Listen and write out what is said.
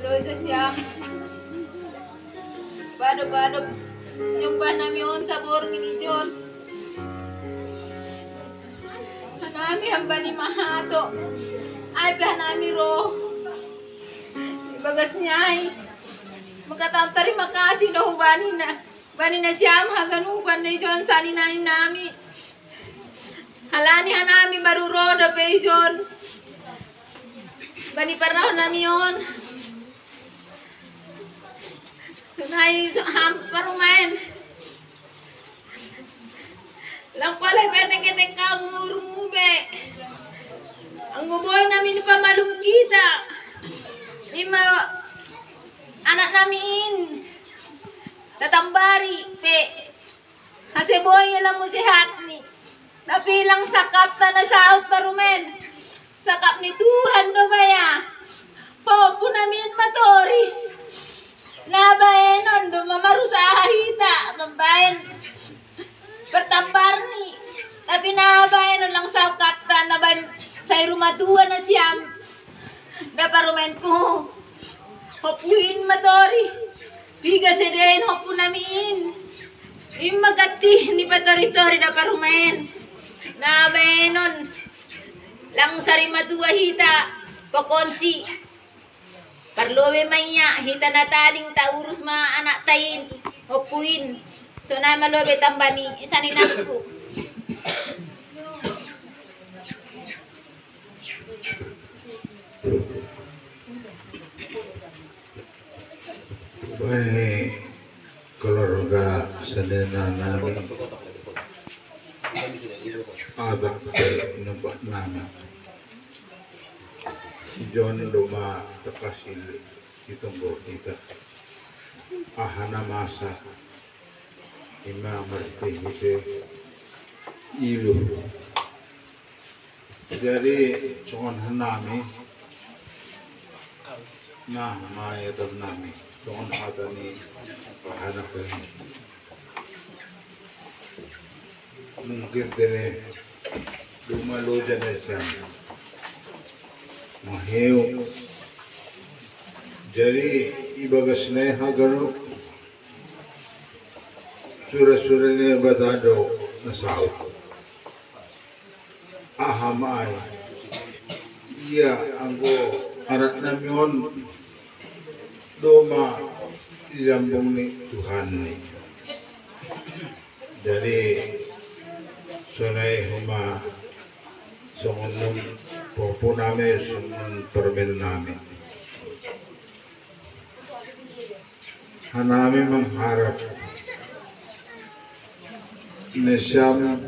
Maloy siya. Bado nyumba namin on sa borgi ni John. Hanami hamba ni Mahato. Ay hanami ro. Ibagas niya ay. Magkatantari makasi daw bani na siyam haganuban na John sani nami. Halani hanami baru ro da pe John. Bani parnaw nami on. Tunay parumain. Lang pala pete-kete kamur mube. Ang guboy namin pamalum kita. Lima anak namin. Tatambari pe. Kasi boy alam mo si Hatni. Napilang sakap na nasaot parumen. Sakap ni Tuhan no baya. Popo namin matori. Nabayan ondo mamarusa hita mambayan bertambar ni tapi nabayan lang sa kapta naban sa rumah dua na siyam da parumen ko hopuin matori biga sedain hopu namin imagati ni patori-tori da parumen nabayan lang sa rumah dua hita pakonsi Parlowe maya hita na tading taurus ma anak tayin hopuin so na malobe tambani isa ni naku Bani keluarga sedena namin adat nembak nama John Doma terkasih ditunggu kita ahana masa ima merti itu ilu jadi cuman hanami nah maya nami cuman hatani ahana kami mungkin dene Duma lo janasam Maheu jadi ibagas neha gano sura-sura ne badado nasao ahamai iya anggo arat namion doma ilambung ni Tuhan ni jadi sunai huma songonum popo namin sungon permen namin hanami mengharap nesyam